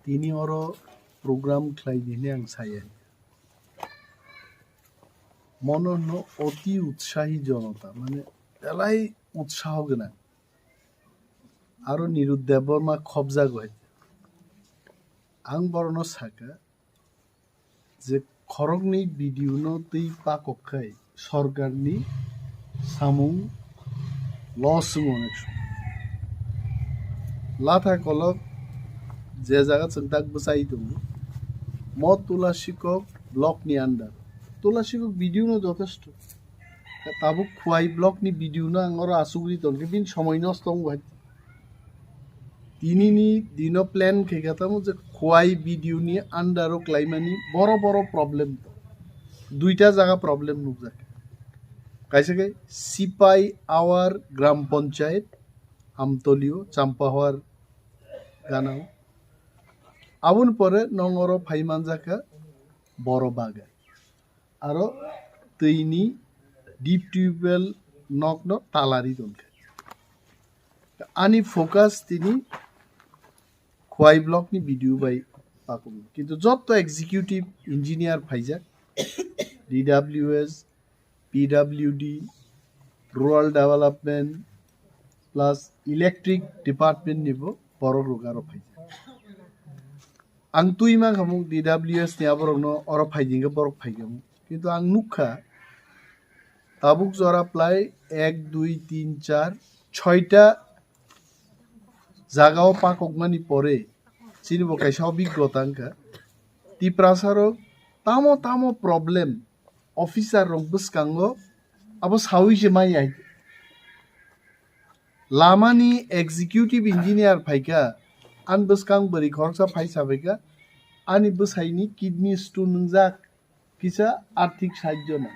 তিনি অরো প্রোগ্রাম খাইদিনে আং সাইয়ে মনন অতি উৎসাহী জনতা মানে এলাই উৎসাহ গোনাं আরো নিরুদ্দেব বর্মা খবজা গয় आं बरनो साका जे खरगनि भिडिअनो तै पाकखाय सरकारनि सामुं लस अनेक लाथा कलक जे जागा चंताक बसाई दं म तुलासिকক ब्लकनि आन्डार तुलासिকক भिडिअनो যথেষ্ট ताबुक खुवाई ब्लकनि भिडिअनो आं अर आसुगुरि तनके बिन समय नस्त गय तिनिनि दिनो प्लान खेगातामो जे खुवाई भिडिअनि आन्डारो क्लाइमानि बड़ प्रब्लेम दुईटा जागा प्रब्लेम नुजाके काइसेके सिपाई आवार ग्राम पंचायत আমতলিও চাম্পাহার গানাও আবুন পরে নংর ফাইমানজাকা বড় বাগাই আরো তৈনি ডিপ টিউবওয়েল নকন তালারি দনকে আনি ফোকাস তিনি খোয়াই ব্লকনি ভিডিও বাই পাকুম কিন্তু যত এক্সিকিউটিভ ইঞ্জিনিয়ার ফাইজাক DWS PWD rural development plus electric department निबो बरो रोगारो फाइजा आं तुइमा खामु डिडब्लिउएस नि आबरनो अर फाइजिंगे बरो फाइगम किन्तु आं नुखा ताबुक जरा प्लाय 1 2 3 4 6टा जागाव पाककमानि परे चिनिबो काइसा अभिज्ञतांका तिप्रासारक तामो प्रॉब्लेम ऑफिसर रंग बसकांगो अब साविसे माइ आइ लामानि एग्जीक्यूटिव इंजीनियर फाइका आन बसकां बरि खरसा फाइसाबैका आनि बसाइनि किडनी स्टोन नंजा किसा आर्थिक साहाय्य ना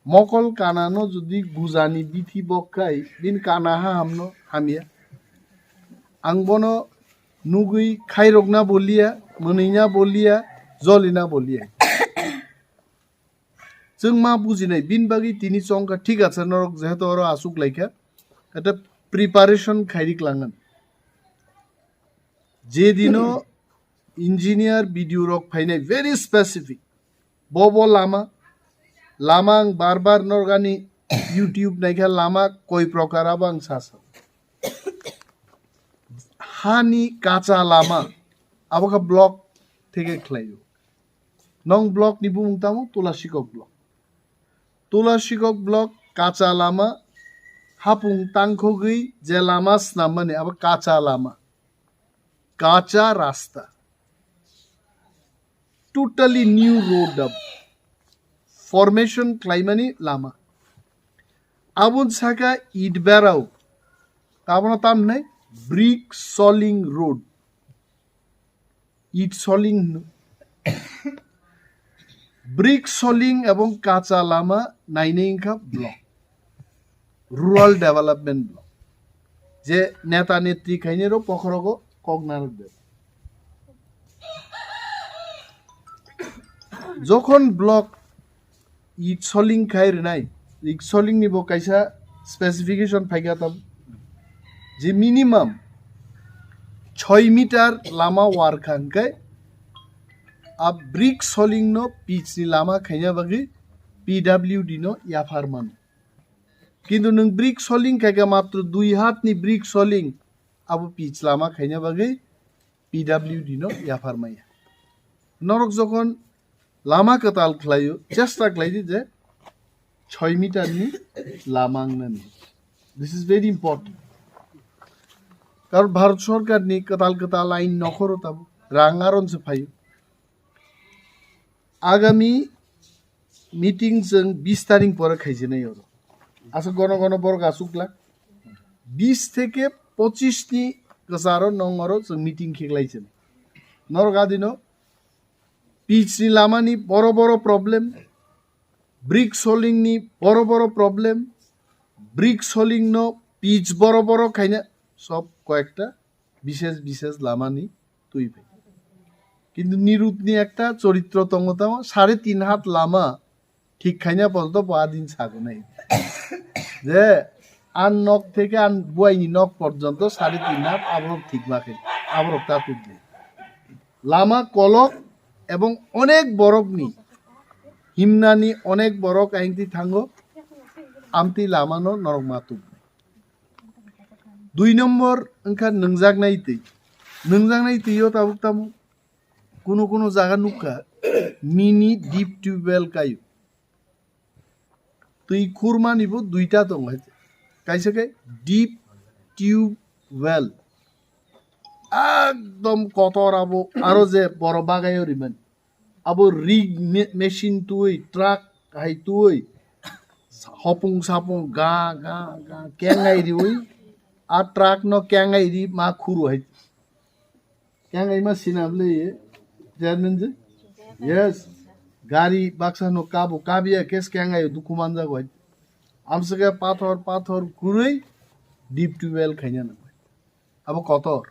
मकल कानानो जुदि गुजानि बिथि बक्काय बिन कानाहा हामनो हामिया आंबनो नुगै खाइरगना बलिया मोनैना बलिया जलिना बलिया जों मा बुजिनाय बिन बागै तिनि चंका ठीक আছে नरक जेहेतु अर आसुक लाइका এটা प्रिपारेशन खाइरिक लांगन जे दिनो इंजीनियर भिडिअ रक फाइनाय वेरी स्पेसिफिक बबो लामा बार नरगानि यूट्यूब नाइका लामा कय प्रकार आबां सासा हानि काचा लामा आबका ब्लक থেকে ख्लायो नং ब्लक नि बुंतामो तुलासिকক ब्लक तुलासिকক ब्लक काचा लामा हापुं तांखोगै जे लामा स्नामने अब काचा लामा काचा रास्ता टोटली न्यू रोड अब फॉर्मेशन क्लाइमानी लामा आबुन साका इट बेराव ताबना ताम नै ब्रिक सॉलिंग रोड इट सॉलिंग ब्रिक सॉलिंग एवं काचा लामा नाइनेंका ब्लक रूरल डेवलपमेंट ब्लक जे नेता नेत्री खाइनेरो पखरगो कगनार दे যখন ব্লক ইট সলিং খাইর নাই ইট সলিং নিবো কাইসা স্পেসিফিকেশন ফাইগাতাম যে মিনিমাম 6 মিটার লামা ওয়ারখানকাय अब ब्रिक सलिंग नो पिच नि लामा खाइना बागै पीडब्ल्यूडी नो याफारमान किन्तु नों ब्रिक सलिंग खाइगा मात्र 2 हात नि ब्रिक सलिंग अब पिच लामा खाइना बागै पीडब्ल्यूडी नो याफारमाया नरक जखन लामा कताल खलायो चेष्टा खलाइदि जे 6 मिटार नि लामा आंनानि दिस इज वेरी इम्पोर्टेन्ट कारण भारत सरकार नि कताल आइन नखरो ताबो रांगारन से फायो आगामी मीटिंग जों 20 तारिख पर खाइजेनाय अरो आसा गन बरग आसुकला 20 থেকে 25 नि गसारो नंगरो जों मीटिंग खेगलाइजेन नरगादिनो पिच नि लामानि बड़ प्रॉब्लेम ब्रिक सलिंग नि बड़ प्रॉब्लेम ब्रिक सलिंग नो पिच बड़ खाइना सब कयेकटा विशेष लामानि तुइबाय কিন্তু নিরুতনি একটা চরিত্রতঙ্গতা 3.5 হাত লামা ঠিক খাইনা পর্যন্ত 5 দিন ছাগো নাই যে আন নখ থেকে আন বুয়াইনি নখ পর্যন্ত 3.5 হাত আবরক ঠিক মাখে আবরক তা তুলবে লামা কলক এবং অনেক বরফ নি হিমনানি অনেক বরফ আইনতি থাঙ্গো আমতি লামানো নরক মাতু 2 নম্বর ওনখা নংজাগনাই তৈও তাবুক তামু কোনো জায়গা নুকা মিনি ডিপ টিউবওয়েল কায়ু তুই খুরমা নিব 2টা দং কাইছে কে ডিপ টিউবওয়েল একদম কতর আবো আরো যে বড় বাগায় রিমান আবো রিগ মেশিন তুই ট্রাক হাই তুই হপুং সাপুং গা গা গা কেঙ্গাই রি ওই আর ট্রাক ন কেঙ্গাই রি মা খুরু হাই কেঙ্গাই মা সিনাবলে জানেন যে यस गाड़ी बाक्सा नो काबो काबिया केस केंगाय दुखु मानजा गय आमसगे पाथर कुरै डिप ट्यूबवेल खाइना न अब कतर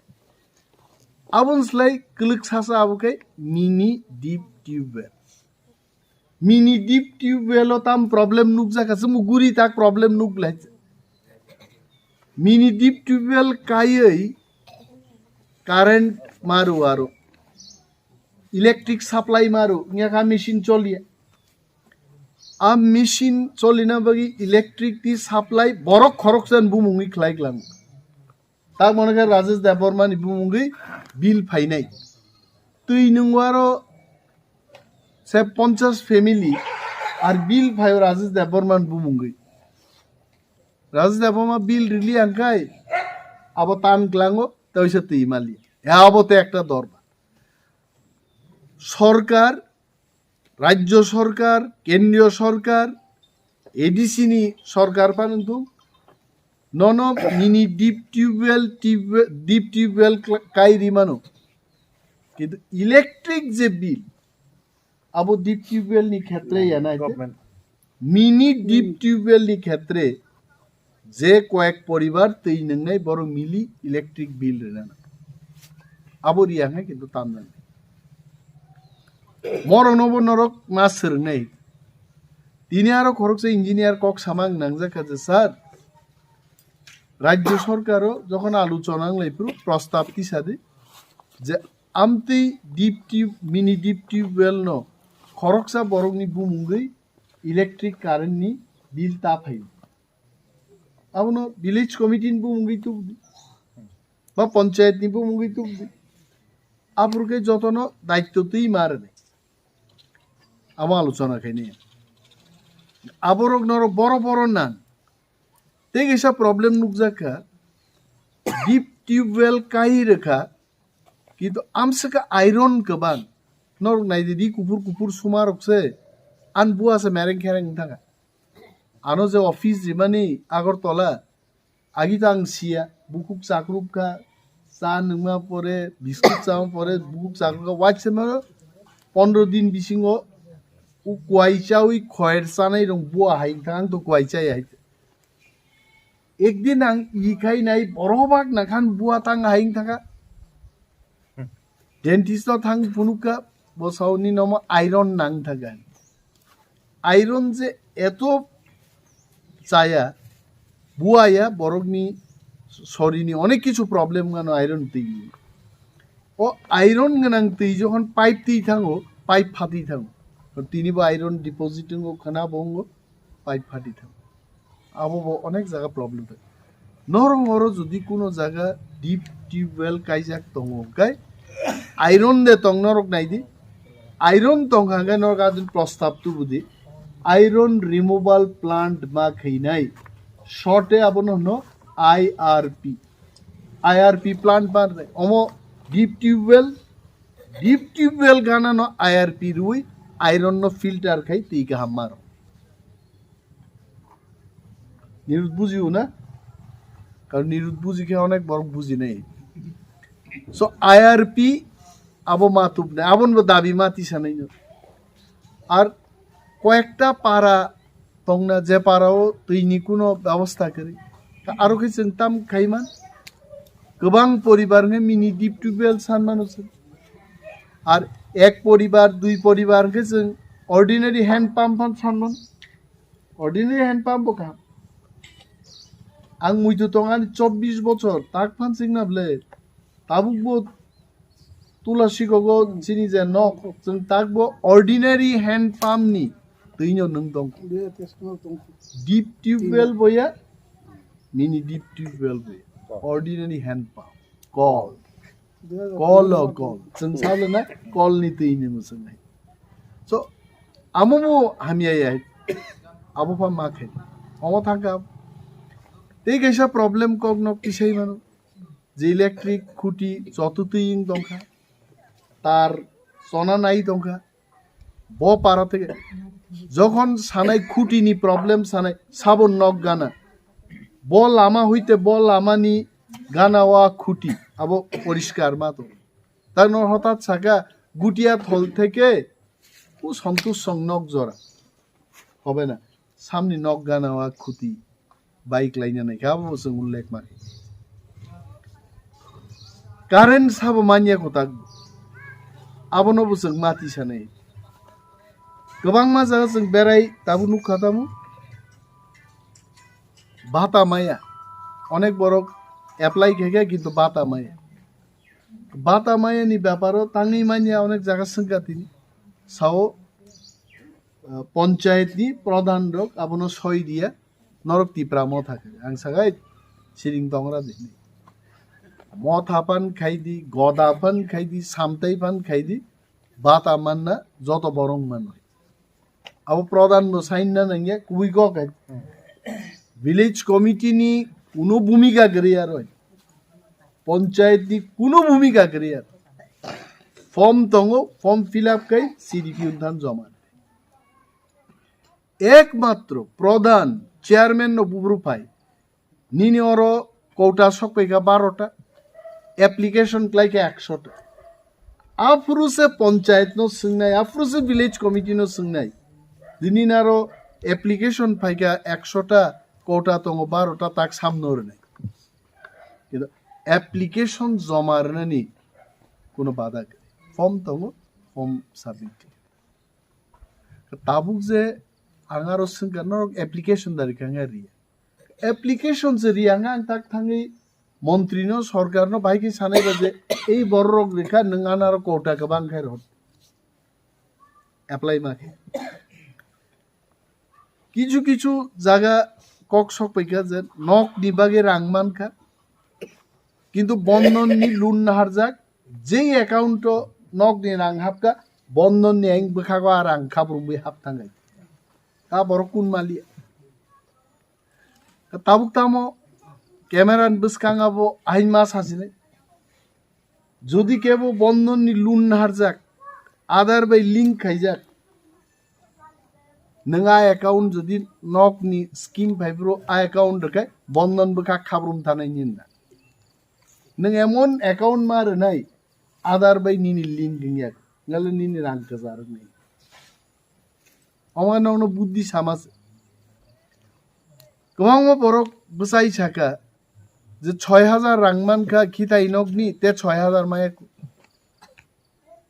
आबुनस्लाय क्लिक सासा आबुकै मिनी डिप ट्यूबवेल ताम प्रॉब्लम नुक जाखासे मुगुरी ताक प्रॉब्लम नुक लाय मिनी डिप ट्यूबवेल कायै কারেন্ট মারু আরো ইলেকট্রিক সাপ্লাই মারু ইয়া মেশিন চলিয়ে আ মেশিন চলিনা বাগি ইলেকট্রিক টি সাপ্লাই বড় খরকসান বুমুঙ্গি খ্লাইগলাম তা মনে করে রাজেশ দেববর্মা নি বুমুঙ্গি বিল ফাইনাই তুই নংওয়ারো সে 50 ফ্যামিলি আর বিল ফাইও রাজেশ দেববর্মা বুমুঙ্গি রাজেশ দেববর্মা বিল রিলি আনকাই আবো তান গ্লাঙ্গো তইছে তুই মালি আবতে একটা দরবার সরকার রাজ্য সরকার কেন্দ্রীয় সরকার এডিসিনি সরকার পর্যন্ত নন মিনি ডিপ টিউবওয়েল কাইরি মানো কিন্তু ইলেকট্রিক যে বিল আবো ডিপ টিউবওয়েল নি ক্ষেত্রে না মিনি ডিপ টিউবওয়েল নি ক্ষেত্রে যে কয়েক পরিবার তৈ নংনাই বড় মিলি ইলেকট্রিক বিল রে না আবো রিয়া হ্যাঁ কিন্তু তাম না মরনব নরক মাছ নাই তিনি আরো খরচে ইঞ্জিনিয়ার কক সামাং নাংজাকাছে স্যার রাজ্য সরকারও যখন আলোচনা লাইপ্রু প্রস্তাব তিসাদে যে আমতি মিনি ডিপ টিউবওয়েল ন খরচা বরংনি বুমুঙ্গই ইলেকট্রিক কারেন্ট নি বিল তা ফাই আবনো ভিলেজ কমিটিন বুমুঙ্গই তুব বা পঞ্চায়েত নি বুমুঙ্গই তুব আপুরকে যতন দায়িত্বতেই মারে নেই আমার আলোচনা খাই নিয়ে আবরক নর বড় বড় নান তেগ এসা প্রবলেম নুক জাকা ডিপ টিউবওয়েল কাই রেখা কিন্তু আমসকা আয়রন কবান নর নাই দিদি কুপুর সুমারকসে আন বুয়াছে মেরেং খেরেং থাকা আনো যে অফিস জিমানি আগরতলা আগিতা আং সিয়া বুকুক চাকরুপ খা চা নংমা পরে বিস্কুট চাওয়া পরে বুকুক চাকরুক ওয়াইছে মারো 15 দিন বিসিং উ কোয়াইচা উই খয়ের চানাই রং বুয়া হাইং থাং তো কোয়াইচাই হাইতে একদিন আং ইখাই নাই বড়বাক নাখান বুয়া তাং হাইং থাকা ডেন্টিস্ট থাং ফুনুকা বসাউনি নম আয়রন নাং থাকা আয়রন যে এত চায়া বুয়ায়া বরগনি শরীরনি অনেক কিছু প্রবলেম গানো আয়রন তৈ ও আয়রন গানাং তৈ যখন পাইপ তৈ থাঙ্গো পাইপ ফাটি থাঙ্গো তিনিবো আয়রন ডিপোজিটিং খানা বঙ্গ পাইপ ফাটি থাঙ্গো আবো অনেক জায়গা প্রবলেম থাকে নরম হরো যদি কোনো জায়গা ডিপ টিউবওয়েল কাইজাক তঙ্গো গাই আয়রন দে তং নরক নাই দি আয়রন তং হাঙ্গাই নরক আদিন প্রস্তাব তু বুঝি আয়রন রিমুভাল প্লান্ট মা খাইনাই শর্টে আবন হন আইআরপি প্লান্ট মার অমো ডিপ টিউবওয়েল গানা ন আইআরপি রুই আয়রন ন ফিল্টার খাই তুই গাহাম মার নিরুদ বুঝিও না কারণ নিরুদ বুঝি খেয়ে অনেক বড় বুঝি নেই সো আইআরপি আবো মাতুব নেই আবন দাবি মাতি সানাই আর কয়েকটা পাড়া তংনা যে পাড়াও তৈনি কোনো ব্যবস্থা করি আরো কি চিন্তাম খাইমান গোবাং পরিবার মিনি ডিপ টিউবওয়েল সানমান আর এক পরিবার দুই পরিবার जों অর্ডিনারি হ্যান্ড পাম্প সানমান অর্ডিনারি হ্যান্ড পাম্প কা ang muitu tongan 24 বছর tak pan sing na ble tabuk bo tula sikogo chini je nok jeng tak bo ordinary hand pump ni tuinyo nung dong deep tube well boya mini deep tube well boya ordinary hand pump call jeng sale na call ni tuinyo musang nai so amo mo hamia ya abo pa makhe omo thanga এই গেসা problem কগ্ন কিসেই মানুষ যে electric খুঁটি যততেই দংখা তার সনা নাই দংখা ব পারা থেকে যখন সানাই খুঁটি নি প্রবলেম সানাই সাবন নক গানা বল আমা হইতে বল আমানি গানাওয়া খুঁটি আবো পরিষ্কার মাতো তার হঠাৎ সাকা গুটিয়া থল থেকে ও সন্তোষ সং নক জরা হবে না সামনে নক গানাওয়া খুঁটি বাইক লাইনে নাই খাবো जों উল্লেখ মারি কারেন্ট সাবো মানিয়া কথা আবনো जों মাটি সানাই Kwbangma জায়গা जों বেড়াই তাবু নুখাতামু বাতা মায়া অনেক বড় অ্যাপ্লাই খেগে কিন্তু বাতা মায়া নি ব্যাপারও তাঙ্গি মানিয়া অনেক জায়গা সংখ্যা তিনি সাও পঞ্চায়েত নি প্রধান রক আবনো সই দিয়া নরক তিপ্রা ম থাকে আং সাগাই সিরিং দংরা দিনি ম থাপান খাইদি গদাফান খাইদি সামতাইফান খাইদি বাতা মাননা যত বরং মান হয় আবো প্রধান নো সাইন না নাইয়া কুই গ খাই ভিলেজ কমিটি নি কোনো ভূমিকা করিয়ার হয় পঞ্চায়েত নি কোনো ভূমিকা করিয়ার ফর্ম তঙ্গো ফর্ম ফিল আপ কাই সিডিপি উদ্ধান জমা একমাত্র প্রধান চেয়ারম্যান নো বুবরু পাই নিনি অর কৌটা সকইকা 12টা অ্যাপ্লিকেশন ক্লাইকে 100টা আফরুসে পঞ্চায়েত নো সিংনাই আফরুসে ভিলেজ কমিটি নো সিংনাই দিনিনারো অ্যাপ্লিকেশন পাইকা 100টা কৌটা তঙ্গ 12টা তাক সামনে নাই কিন্তু অ্যাপ্লিকেশন জমার নানি কোনো বাধা ফর্ম তঙ্গ ফর্ম সাবমিট তাবুক যে আঙারো সিংকা নরক অ্যাপ্লিকেশন দারি কাঙ্গা রিয়া অ্যাপ্লিকেশন যে রিয়া আং তাক থাঙ্গি মন্ত্রী নো সরকার নো বাইকে সানাইবা যে এই বড় রোগ রেখা নং আনারো কোটা গোবাং খাই হত অ্যাপ্লাই মাকে কিছু কিছু জায়গা কক সক পাইকা যে নক নিবাগে রাংমান খা কিন্তু বন্ধন নি লুন নাহারজাক যেই অ্যাকাউন্ট নক নি রাং হাপকা বন্ধন নি এং বখাগো আর আং খাবরু বই হাপ থাঙ্গাই তা বড় কোন মালি তাবুক তামো ক্যামেরান বসকাঙাবো আইন মাস হাসিনে যদি কেবো বন্ধন নি লুন নাহারজাক আদার বাই লিঙ্ক খাইজাক नोंगा एकाउंट जुदि नक नि स्कीम फाइब्रो आ एकाउंट रखाय बंधन बखा खाब्रुम थानाय निना नों एमन एकाउंट मार नाय आधार बाय निनि लिंक गैया ngale निनि रां कजार नै अमानावनो बुद्धि समाज गोबां बरक बसाई साका जे 6000 रां मानखा खिथाय नकनि ते 6000 माय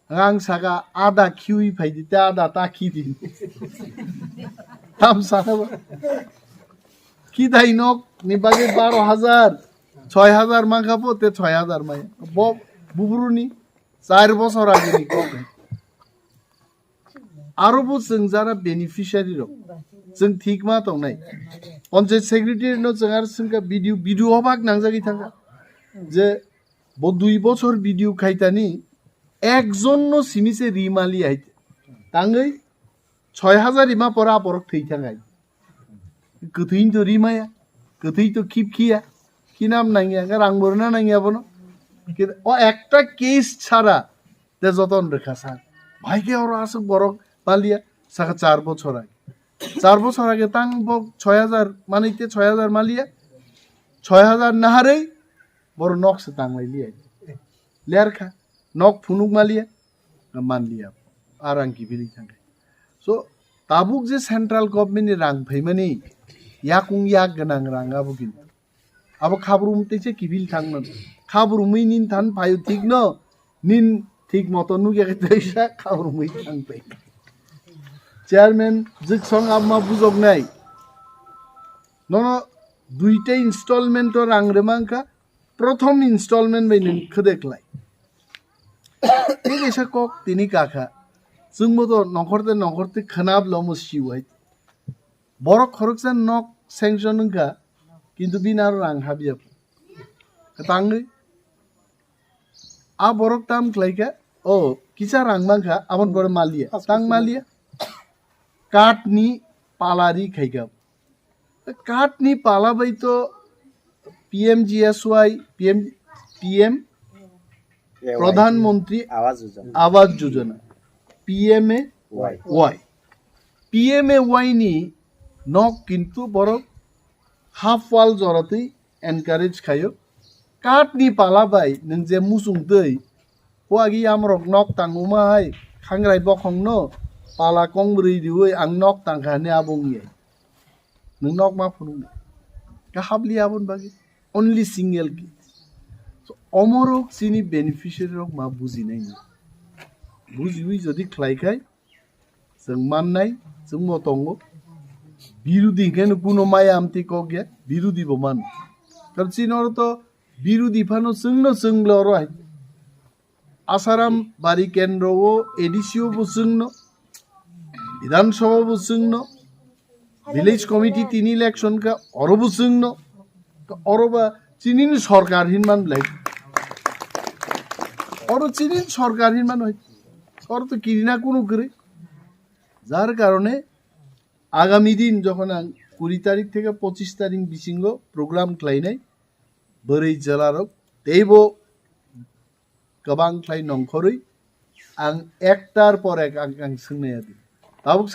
रां सागा आधा खिउइ फाइदि ते आधा ताखि दिन हम सागा खिथाय नक निबागे 12000 6000 माखाबो ते 6000 माय बुबुरुनि 4 বছর আগে নি কবে আরবো जों যারা বেনিফিশিয়ারি রক जों ঠিক মা দं নাই পঞ্চায়েত সেক্রেটারি নো जों আর जोंका ভিডিও হবাক নাংজাগি থাকা যে 2 বছর ভিডিও খাইতানি একজন নো সিমিসে রিমালি আইতে তাঙ্গই 6000 রিমা পরা পরক থই থাঙ্গাই কতইন তো রিমায়া কতই তো খিপখিয়া কি নাম নাঙ্গিয়া রাংবরনা নাঙ্গিয়া বনো ও একটা কেস ছাড়া তে যতন রেখা স্যার ভাইকে ওর আসুক বড় পালিয়া সাকা 4 বছর আগে 4 বছর আগে তাং 6000 মানিতে 6000 মালিয়া 6000 নাহারেই বড় নকসে তাংলাই লিয়া লেয়ার খা নক ফুনুক মালিয়া মানলিয়া আর আংকি বিলি থাঙ্গাই সো তাবুক যে সেন্ট্রাল গভর্নমেন্ট রাং ফাইমানি ইয়াকুং ইয়াক গনাং রাঙাবো কিন্তু আবো খাবরুম তেছে কিবিল থাংমান খাবরুমই নিন থান পায়ু ঠিক ন নিন ঠিক মতো নুগে তেইসা খাবরুমই থাং পাই চেয়ারম্যান জিকসং আম্মা বুজক নাই নন দুইটা ইনস্টলমেন্টর আংরেমাংকা প্রথম ইনস্টলমেন্ট বাই নংখো দেখলাই এসা কক তিনি কাকা जोंबोथ' न'खरते खोनाब्ल' मुसिबाय borok khoroksan nok sanction nungka কিন্তু বিনার রাং হাবিয়া Tangwi a borok tam klaika o kisa rang mangka abon bor malia tang malia কাঠ নি পালারি খাইকা কাঠ নি পালা বাই তো পিএমজিএসওয়াই পিএম প্রধানমন্ত্রী আবাস যোজনা পিএমএ ওয়াই নি নক কিন্তু বড় হাফ ওয়াল জরাতেই এনকারেজ খায়ো কাঠ নি পালা বাই নং যে মুসুং दै হওয়াগি আমরক নক তাঙ্গুমা হাই খাংরাই বখং ন পালা কংব্रै দিওই आं नक तांखाने आबुंगे नों नक मा फुनुंगे गाहाबलि आबुन बागे only single ki so omorok sini beneficiary rok ma buzinai ni bujiwi jodi khlaikai जों माननाय जों मtongo बिरुदी केनो कुनो माया आमति कोगे बिरुदी बो मान तर चिनर तो बिरुदी फानो जोंनो राय आसाराम बारी केन्द्र ओ एडिसिओ बो जोंनो विधानसभा बो जोंनो विलेज कमिटी 3 इलेक्शन का अरबो जोंनो अरबा चिनिन सरकार हिनमान लाई अरो चिनिन सरकार हिनमान হয় और तो किरिना कोनो करे যার কারণে আগামী দিন যখন 20 তারিখ থেকে 25 তারিখ বিসিঙ্গ প্রোগ্রাম ক্লাইনাই বरै জেলারক দেবো গবাং ক্লাই নংখরই आं एकटार पर एक आं सोंनाया दि ताबुक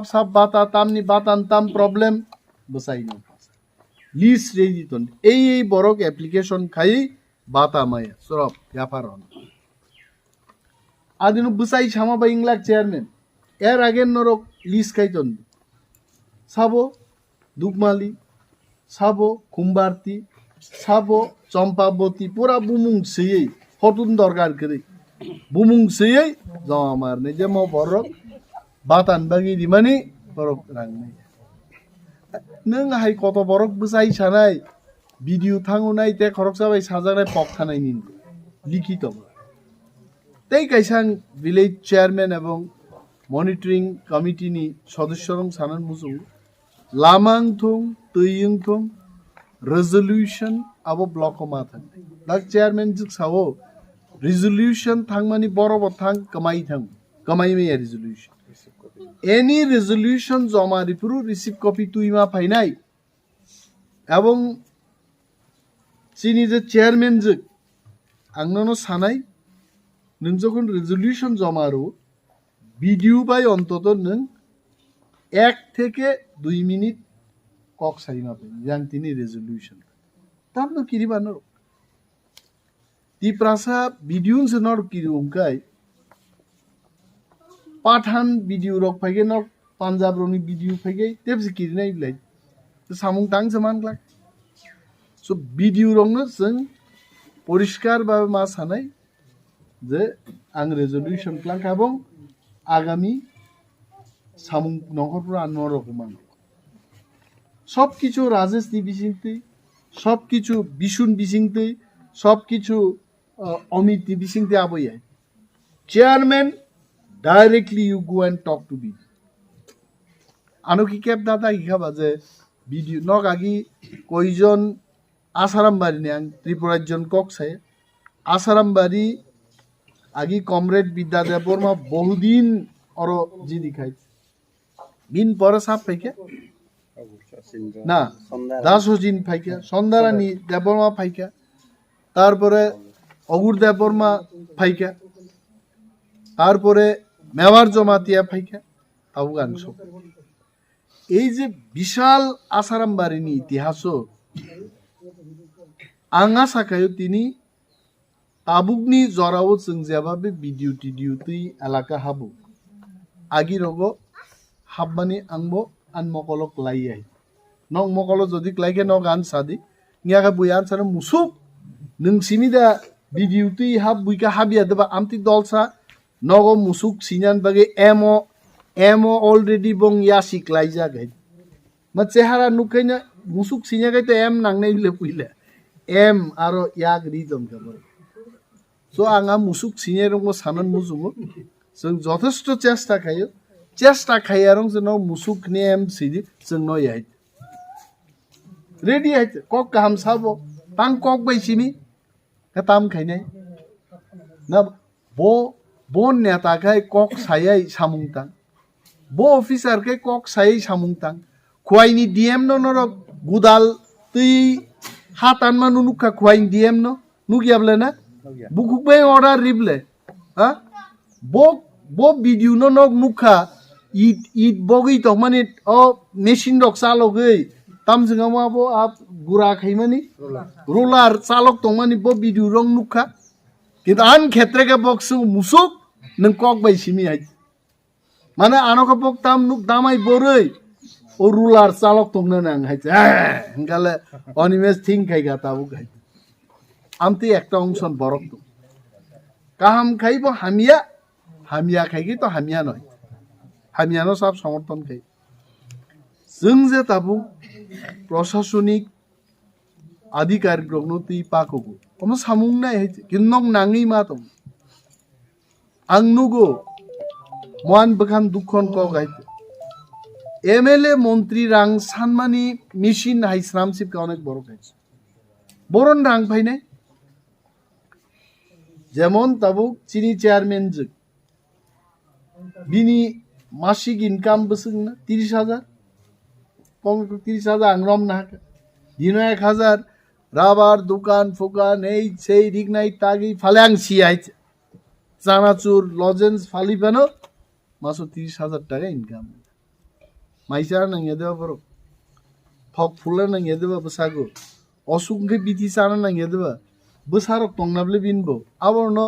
साब बाता तामनि बातान ताम प्रॉब्लेम बसाइनो लिस्ट रेडी तन এই বড়ক অ্যাপ্লিকেশন খাই বাতা মায়া সরব ব্যাপার হন আদিন বসাই সামা বা ইংলাক চেয়ারম্যান এর আগের নরক লিস্ট খাইতন সাবো দুগমালি সাবো কুম্বারতি সাবো চম্পাবতী পুরা বুমুং সেই হতুন দরকার করে বুমুং সেই জমা মারনে যে ম বরক বাতান বাগি দিমানি বরক রাংনাই नों हाय कत बरक बसाई सानाय भिडिअ थांगुनाय ते खरक जाबाय साजानाय पक थानायनि लिखित तेई काइसां विलेज चेयरमैन एवं मनिटरिंग कमिटी नि सदस्यरं सानन मुसुं लामां थुं तैयं थुं रेजोल्यूशन आबो ब्लक मा थां दा चेयरमैन जुग सावो रेजोल्यूशन थांमानि बरब थां कमाई मे रेजोल्यूशन any resolution জমা রিপুরু রিসিভ কপি তুইমা ফাইনাই এবং চিনি যে চেয়ারম্যান যে আংনানো সানাই নों যখন রেজলিউশন জমারো ভিডিও বাই অন্তত নों 1 থেকে 2 মিনিট কক সাইমা পাই জান তিনি রেজলিউশন তামনো কিরিবানো তিপ্রাসা ভিডিওন সে নর কিরুমকাই পাঠান ভিডিও রক ফাইগে নক পাঞ্জাব রনি ভিডিও ফাইগে তেবসি কিরনাই বিলাই তো সামুং তাং সমান ক্লাক সো ভিডিও রংনো जों পরিষ্কার ভাবে মা সানাই যে আং রেজলিউশন ক্লাক এবং আগামী সামুং নগরপুর আনমর রকমান সবকিছু রাজনীতি বিচিন্তে সবকিছু বিশুন বিচিন্তে সবকিছু অমিত বিচিন্তে আবইয়া chairman directly you go and talk to me আনো কি ক্যাপ দাদা ইখাবা যে ভিডিও নক আগি কয়জন আসারামবাড়ি নে আং ত্রিপুরাজন ককসাই আসারামবাড়ি আগি কমরেড বিদ্যাদেব বর্মা বহুদিন অর জি দেখাই দিন পরে সাপ পাইকে না দাসজিন পাইকে সন্দারানি দেববর্মা পাইকে তারপরে অগুর দেববর্মা পাইকে তারপরে মেওয়ার জমাতিয়া ফাইকা আফগান সব এই যে বিশাল আসারামবাড়িনি ইতিহাসও আঙা সাকায় তিনি তাবুকনি জরাও जों যেভাবে ভিডিও টিডিওতে এলাকা হাবু আগি রগ হাবমানি আংবো আন মকলক লাইয়াই নং মকল যদি লাইকে ন গান সাদি নিয়াকা বুয়ান সারা মুসুক नों सिमिदा ভিডিওতে হাব বুইকা হাবিয়া দেবা আমতি দলসা नगो मुसुक सिनान बगे एमो ऑलरेडी बंग यासिक लाइजा गई म चेहरा नुकैना musuk sinya kai to em nang nei le puile em aro yak reason ka bor so anga musuk sinya rong mo sanan mujumo जों যথেষ্ট চেষ্টা খাयो চেষ্টা খাইয়াरं जोंनाव musuk ni em sidi जोंनाव याय रेडी है कक गाहाम साबो तां कक बायसिनि ताम खायनाय ना बो नेता खाय कक सायै सामुंतां बो अफिसार खाय कक सायै सामुंतां खुवाइनि डीएम नो नरक गुदाल तै हातान मा नुनुखा खुवाइनि डीएम नो नुगियाबले ना बुकुबे अर्डर रिबले हा बो भिडियो नो नक नुखा ईद बगै तो माने ओ मेशिन रक चालगै ताम जोंगा माबो आप गुरा खायमानि रोलार चालक तो माने बो भिडियो रंग नुखा किन्तु आन क्षेत्र के बक्स मुसुक नों कक बायसिनि हाय माने आनका बक ताम नुक दामाय बोरै ओ रुलार चालक तंनो नां हाय हंगाले अनिमेज थिंग खायगा ताबु गाय आमति एकटा अंशन बरक तो काहाम खायबो हामिया खायगि तो हामिया नय हामियानो साब समर्थन खाय जों जे ताबु प्रशासनिक आधिकारिक रंनो ति पाकोगो ओनो सामुं नाय हाय किन्नक नाङै मा दं आं नुगो मान बखान दुखन को गाय एमएलए मंत्री रां सानमानि मेशिन हाइस्रामसिप का अनेक बড় खायছে बरन रां फायनाय যেমন তাবুক চিনি চেয়ারম্যান जों बिनि मासिक इनकाम बसंना 30,000 कम 30,000 आं रमना दिन 1,000 राबार दुकान फुकान এই সেই রিগনাই তাগি ফালে आं सियाय চানাচুর লজেন্স ফালিবানো মাসো 30,000 টাকা ইনকাম মাইসা নাঙ্গে দেবা বড় ফক ফুলে নাঙ্গে দেবা বসাগো অসুখে বিধি চানা নাঙ্গে দেবা বসারক তংনাবলে বিনবো আবার ন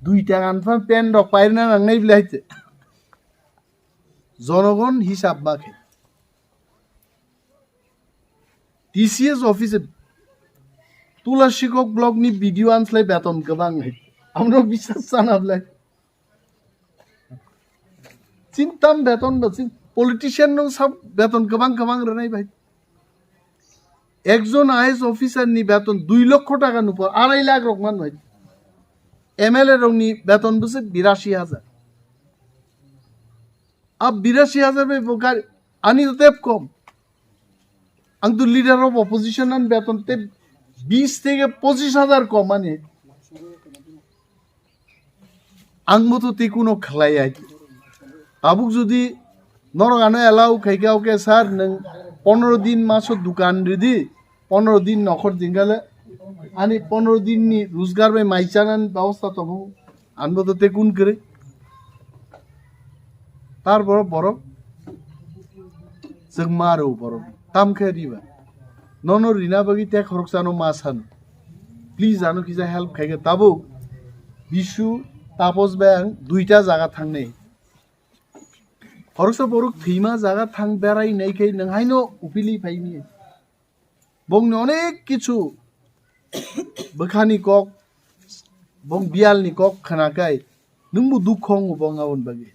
2 টাকা আনফা পেন রক পাইরনা নাঙ্গাই বিলাইতে জনগণ হিসাব মাখে টিসিএস অফিসে তুলা শিক্ষক ব্লগ নি ভিডিও আনসলাই বেতন গোबां हाय আমরা বিশ্বাস জানাবলাই চিন্তাম বেতন বসিন পলিটিশিয়ান নো সব বেতন গোबां রনাই ভাই একজন আইএস অফিসার নি বেতন 2 লক্ষ টাকা নুপর 2.5 লাখ রকমান ভাই এমএলএ রংনি বেতন বসে 82,000 अब 82,000 में बोकार आनी तो तेब कम आं तो लीडर ऑफ ऑपोजिशन आन बेतन ते 20 থেকে 25,000 कम आने आं मतो ते कुनो खलाई आइ ताबुक जुदी नरगानो एलाउ खाइगा ओके सर नों 15 दिन मासो दुकान रेडी 15 दिन नखर दिंगाले आनी 15 दिन नि रोजगार में माइचानान व्यवस्था तो आन मतो ते कुन करे तार बरो जों मारो बरो ताम खेरिबा ननो रिना बगि ते खरकसानो मासानो प्लीज आनो किजा हेल्प खाइगे ताबुक बिशु तापस बें दुइटा जागा थांनै खरकसा बरुक थैमा जागा थां बेराय नायखै नोंहायनो उपिलि फाइनि बंनो अनेक किछु बखानि कक बं बियालनि कक खानाखाय नोंबो दुखं बंगावन बगि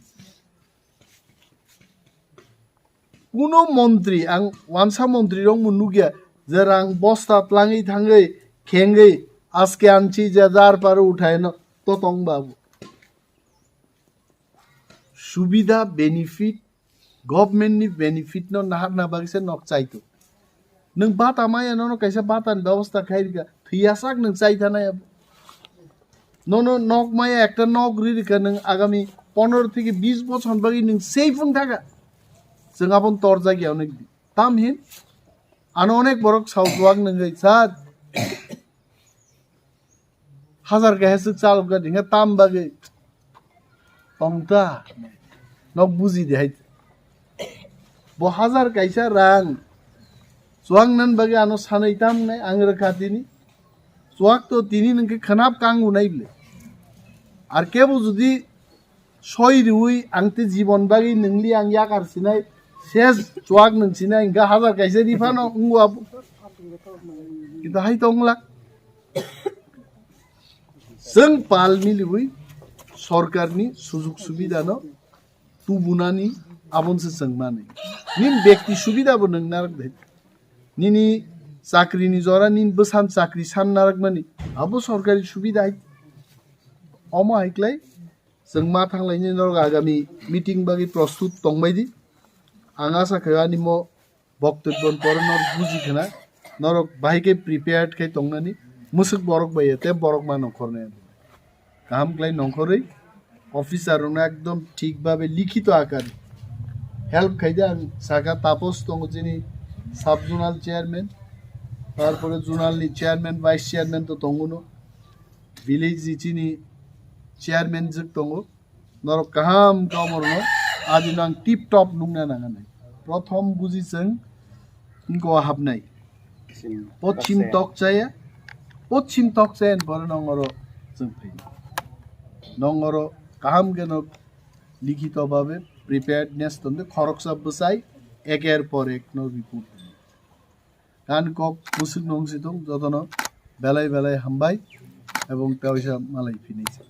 कुनो मंत्री आं वानसा मंत्री रंग मुनुगिया जरां बस्ता प्लाङै थाङै खेङै आजके आनची जेजार पारो उठायनो तो तंबाबु सुविधा बेनिफिट गवर्नमेंट नि बेनिफिट नो नाहार ना बागसे नक चाइतो नों बाता माया नो कैसे बातान व्यवस्था खाइरगा थैयासाक नों चाइथानाय नो नक माया एकटा नक रिरिका नों आगामी 15 থেকে 20 বছর बागि नों सेफुं थागा जों आपन तोर जायगायाव नों तामहिन आनो अनेक बरक साववाग नोंगै सार हजार गाहेसु चालगा दिंगा ताम बागै तंता नक बुझि दे हाय बो हजार गाइसा रां सुवां नन बागै आनो सानै ताम नै आं रखातिनि सुवाक तो तिनि नोंके खनाब कांगु नाइबले आर केबो जुदि सय रुई आंते जीवन बागै नोंलि आं याकारसिनाय सेज चुवाक नोंसिना इंगा हजार गाइसा रिफानो उंगुआ किता हाय तंगला जों पाल मिलिबुई सरकारनि सुजुग सुबिदानो तुबुनानि आबनसे जोंमानै निन व्यक्ति सुबिदाबो नोंनार दे निनी चाकरिनि जरा निन बसान चाकरि सान नारकमानि आबो सरकारि सुबिदा अमा हाइक्लाय जों मा थांलायनि नरक आगामी मीटिंग बागै प्रस्तुत तंबायदि आं आशा खालामो मो बक्तव्य परनर बुजिखना नरक बाहायके प्रिपेयार्ड खाय तंनानि मुसुक बरक बायो ते बरक मा नखरने गाहाम क्लाय नखरै अफिसारनो एकदम ठीक भाबे लिखित आकार हेल्प खायदे आं साका तापस दङ जिनि साब जोनाल चेयारमैन तारपरे जोनालनि चेयारमैन वाइस चेयारमैन तो दङनो विलेज जिनि चेयारमैन जक दङ नरक गाहाम कामरनो आदिनो आं टिप टप नुंना नाङा प्रथम बुजिसों इनको हाबनाय पश्चिम तकचाया पर नंगरो जों फैयो नंगरो गाहाम गेनो लिखित भाबे प्रिपेयार्डनेस तंदे खरकसा बसाय एकेर पर एक नो रिपोर्ट गान कक मुसुक नंसि दं जतन बेलाय बेलाय हामबाय এবং তাওইসা মালাই ফিনেছে